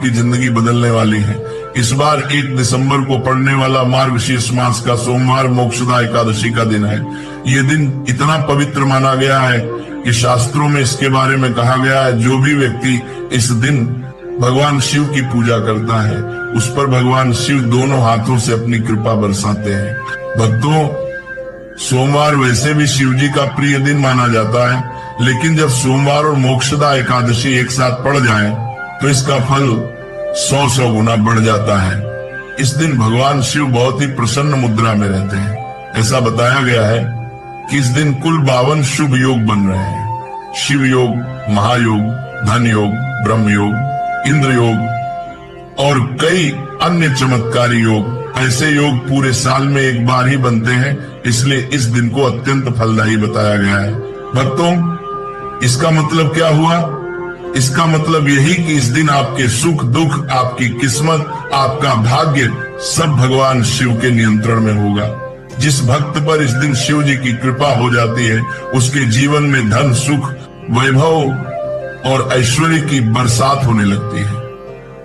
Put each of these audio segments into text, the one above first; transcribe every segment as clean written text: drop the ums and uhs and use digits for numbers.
की जिंदगी बदलने वाली है। इस बार 1 दिसंबर को पड़ने वाला मार्गशीर्ष मास का सोमवार मोक्षदा एकादशी का दिन है। ये दिन इतना पवित्र माना गया है कि शास्त्रों में इसके बारे में कहा गया है, जो भी व्यक्ति इस दिन भगवान शिव की पूजा करता है उस पर भगवान शिव दोनों हाथों से अपनी कृपा बरसाते हैं। भक्तों, सोमवार वैसे भी शिव जी का प्रिय दिन माना जाता है, लेकिन जब सोमवार और मोक्षदा एकादशी एक साथ पड़ जाए तो इसका फल 100 गुना बढ़ जाता है। इस दिन भगवान शिव बहुत ही प्रसन्न मुद्रा में रहते हैं। ऐसा बताया गया है कि इस दिन कुल 52 शुभ योग बन रहे हैं। शिव योग, महायोग, धन योग, ब्रह्म योग, इंद्र योग और कई अन्य चमत्कारी योग। ऐसे योग पूरे साल में एक बार ही बनते हैं, इसलिए इस दिन को अत्यंत फलदायी बताया गया है। भक्तों, इसका मतलब क्या हुआ? इसका मतलब यही कि इस दिन आपके सुख दुख, आपकी किस्मत, आपका भाग्य सब भगवान शिव के नियंत्रण में होगा। जिस भक्त पर इस दिन शिव जी की कृपा हो जाती है उसके जीवन में धन, सुख, वैभव और ऐश्वर्य की बरसात होने लगती है।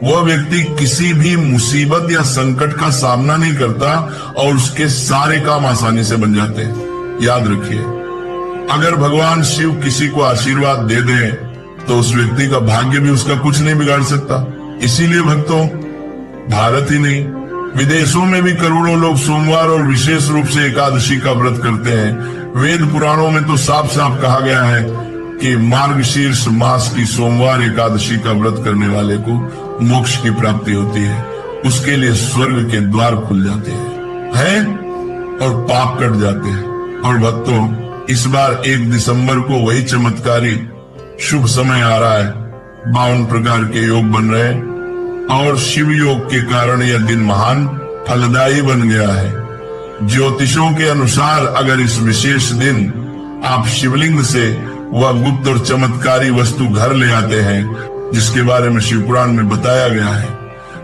वह व्यक्ति किसी भी मुसीबत या संकट का सामना नहीं करता और उसके सारे काम आसानी से बन जाते हैं। याद रखिए, अगर भगवान शिव किसी को आशीर्वाद दे दे तो उस व्यक्ति का भाग्य भी उसका कुछ नहीं बिगाड़ सकता। इसीलिए भक्तों, भारत ही नहीं विदेशों में भी करोड़ों लोग सोमवार और विशेष रूप से एकादशी का व्रत करते हैं। वेद पुराणों में तो साफ साफ कहा गया है कि मार्गशीर्ष मास की सोमवार एकादशी का व्रत करने वाले को मोक्ष की प्राप्ति होती है। उसके लिए स्वर्ग के द्वार खुल जाते हैं और पाप कट जाते हैं। और भक्तों, इस बार 1 दिसंबर को वही चमत्कारी शुभ समय आ रहा है। 52 प्रकार के योग बन रहे हैं और शिव योग के कारण यह दिन महान फलदायी बन गया है। ज्योतिषों के अनुसार अगर इस विशेष दिन आप शिवलिंग से वह गुप्त और चमत्कारी वस्तु घर ले आते हैं जिसके बारे में शिव पुराण में बताया गया है,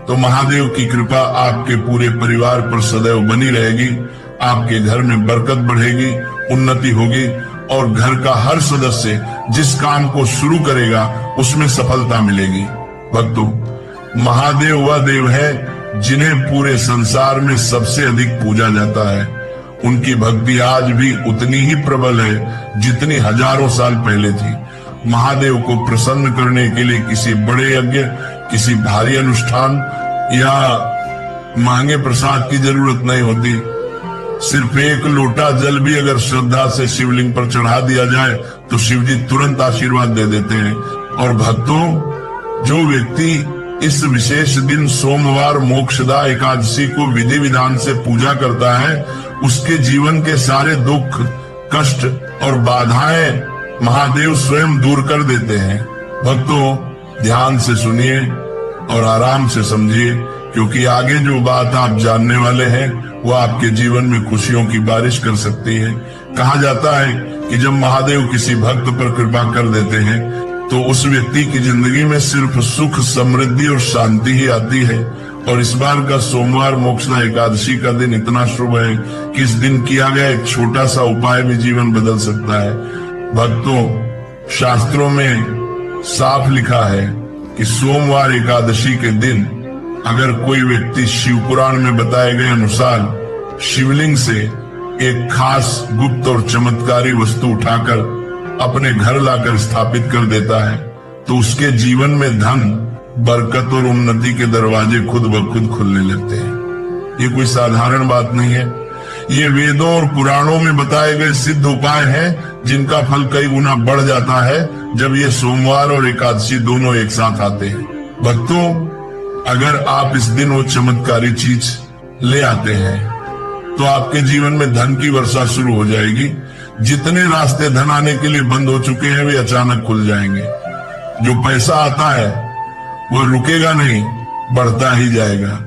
तो महादेव की कृपा आपके पूरे परिवार पर सदैव बनी रहेगी। आपके घर में बरकत बढ़ेगी, उन्नति होगी और घर का हर सदस्य जिस काम को शुरू करेगा उसमें सफलता मिलेगी। भक्तों, महादेव वह देव है जिन्हें पूरे संसार में सबसे अधिक पूजा जाता है। उनकी भक्ति आज भी उतनी ही प्रबल है जितनी हजारों साल पहले थी। महादेव को प्रसन्न करने के लिए किसी बड़े यज्ञ, किसी भारी अनुष्ठान या महंगे प्रसाद की जरूरत नहीं होती। सिर्फ 1 लोटा जल भी अगर श्रद्धा से शिवलिंग पर चढ़ा दिया जाए तो शिव जी तुरंत आशीर्वाद दे देते हैं। और भक्तों, जो व्यक्ति इस विशेष दिन सोमवार मोक्षदा एकादशी को विधि विधान से पूजा करता है उसके जीवन के सारे दुख, कष्ट और बाधाएं महादेव स्वयं दूर कर देते हैं। भक्तों, ध्यान से सुनिए और आराम से समझिए, क्योंकि आगे जो बात आप जानने वाले हैं वो आपके जीवन में खुशियों की बारिश कर सकती है। कहा जाता है कि जब महादेव किसी भक्त पर कृपा कर देते हैं तो उस व्यक्ति की जिंदगी में सिर्फ सुख, समृद्धि और शांति ही आती है। और इस बार का सोमवार मोक्षदा एकादशी का दिन इतना शुभ है कि इस दिन किया गया एक छोटा सा उपाय भी जीवन बदल सकता है। भक्तों, शास्त्रों में साफ लिखा है कि सोमवार एकादशी के दिन अगर कोई व्यक्ति शिव पुराण में बताए गए अनुसार शिवलिंग से एक खास गुप्त और चमत्कारी वस्तु उठाकर अपने घर लाकर स्थापित कर देता है तो उसके जीवन में धन, बरकत और उन्नति के दरवाजे खुद ब खुद खुलने लगते हैं। ये कोई साधारण बात नहीं है। ये वेदों और पुराणों में बताए गए सिद्ध उपाय हैं जिनका फल कई गुना बढ़ जाता है जब ये सोमवार और एकादशी दोनों एक साथ आते हैं। भक्तों, अगर आप इस दिन वो चमत्कारी चीज ले आते हैं तो आपके जीवन में धन की वर्षा शुरू हो जाएगी। जितने रास्ते धन आने के लिए बंद हो चुके हैं वे अचानक खुल जाएंगे। जो पैसा आता है वो रुकेगा नहीं, बढ़ता ही जाएगा।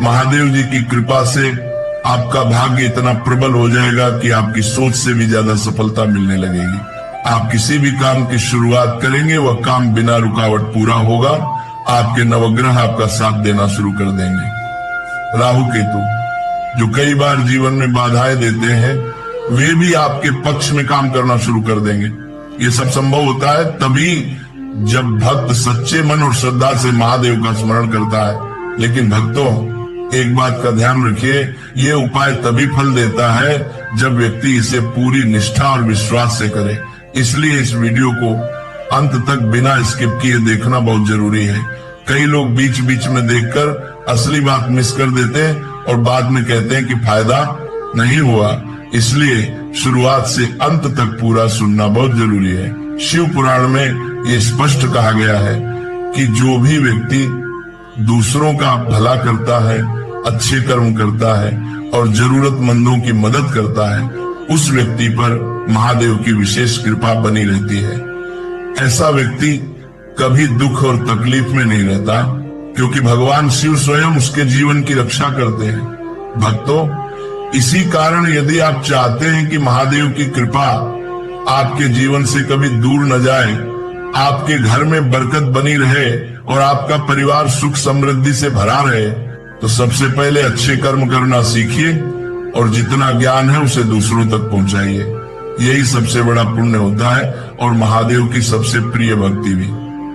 महादेव जी की कृपा से आपका भाग्य इतना प्रबल हो जाएगा कि आपकी सोच से भी ज्यादा सफलता मिलने लगेगी। आप किसी भी काम की शुरुआत करेंगे वह काम बिना रुकावट पूरा होगा। आपके नवग्रह आपका साथ देना शुरू कर देंगे। राहु केतु जो कई बार जीवन में बाधाएं देते हैं वे भी आपके पक्ष में काम करना शुरू कर देंगे। ये सब संभव होता है तभी जब भक्त सच्चे मन और श्रद्धा से महादेव का स्मरण करता है। लेकिन भक्तों, एक बात का ध्यान रखिए, ये उपाय तभी फल देता है जब व्यक्ति इसे पूरी निष्ठा और विश्वास से करे। इसलिए इस वीडियो को अंत तक बिना स्किप किए देखना बहुत जरूरी है। कई लोग बीच बीच में देखकर असली बात मिस कर देते हैं और बाद में कहते हैं कि फायदा नहीं हुआ। इसलिए शुरुआत से अंत तक पूरा सुनना बहुत जरूरी है। शिव पुराण में ये स्पष्ट कहा गया है कि जो भी व्यक्ति दूसरों का भला करता है, अच्छे कर्म करता है और जरूरतमंदों की मदद करता है, उस व्यक्ति पर महादेव की विशेष कृपा बनी रहती है। ऐसा व्यक्ति कभी दुख और तकलीफ में नहीं रहता, क्योंकि भगवान शिव स्वयं उसके जीवन की रक्षा करते हैं। भक्तों, इसी कारण यदि आप चाहते हैं कि महादेव की कृपा आपके जीवन से कभी दूर न जाए, आपके घर में बरकत बनी रहे और आपका परिवार सुख समृद्धि से भरा रहे, तो सबसे पहले अच्छे कर्म करना सीखिए और जितना ज्ञान है उसे दूसरों तक पहुंचाइए। यही सबसे बड़ा पुण्य होता है और महादेव की सबसे प्रिय भक्ति भी।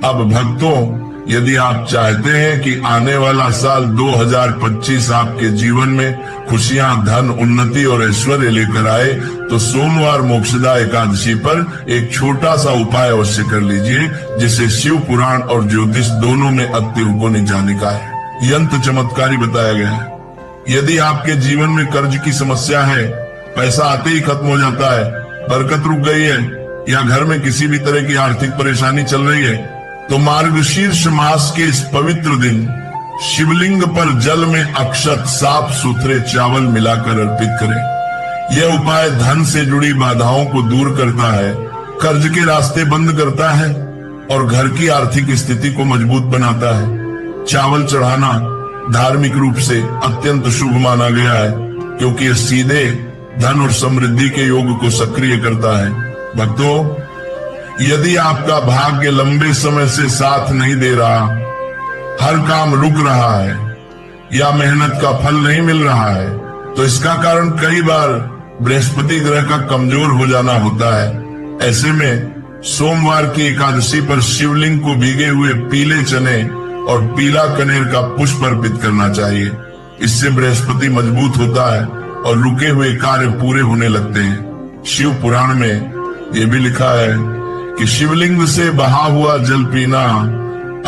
अब भक्तों, यदि आप चाहते हैं कि आने वाला साल 2025 आपके जीवन में खुशियां, धन, उन्नति और ऐश्वर्य लेकर आए, तो सोमवार मोक्षदा एकादशी पर एक छोटा सा उपाय अवश्य कर लीजिए, जिसे शिव पुराण और ज्योतिष दोनों में अत्यंत को जाने का है। यंत्र चमत्कारी बताया गया है। यदि आपके जीवन में कर्ज की समस्या है, पैसा आते ही खत्म हो जाता है, बरकत रुक गई है या घर में किसी भी तरह की आर्थिक परेशानी चल रही है, तो मार्गशीर्ष मास के इस पवित्र दिन शिवलिंग पर जल में अक्षत, साफ सुथरे चावल मिलाकर अर्पित करें। यह उपाय धन से जुड़ी बाधाओं को दूर करता है, कर्ज के रास्ते बंद करता है और घर की आर्थिक स्थिति को मजबूत बनाता है। चावल चढ़ाना धार्मिक रूप से अत्यंत शुभ माना गया है, क्योंकि यह सीधे धन और समृद्धि के योग को सक्रिय करता है। भक्तों, यदि आपका भाग्य लंबे समय से साथ नहीं दे रहा, हर काम रुक रहा है या मेहनत का फल नहीं मिल रहा है, तो इसका कारण कई बार बृहस्पति ग्रह का कमजोर हो जाना होता है। ऐसे में सोमवार की एकादशी पर शिवलिंग को भीगे हुए पीले चने और पीला कनेर का पुष्प अर्पित करना चाहिए। इससे बृहस्पति मजबूत होता है और रुके हुए कार्य पूरे होने लगते हैं। शिव पुराण में ये भी लिखा है कि शिवलिंग से बहा हुआ जल पीना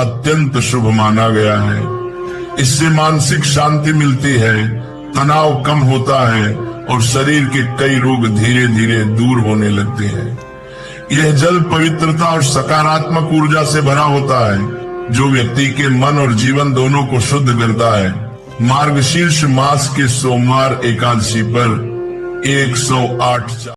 अत्यंत शुभ माना गया है। इससे मानसिक शांति मिलती है, तनाव कम होता है और शरीर के कई रोग धीरे धीरे दूर होने लगते हैं। यह जल पवित्रता और सकारात्मक ऊर्जा से भरा होता है, जो व्यक्ति के मन और जीवन दोनों को शुद्ध करता है। मार्गशीर्ष मास के सोमवार एकादशी पर 108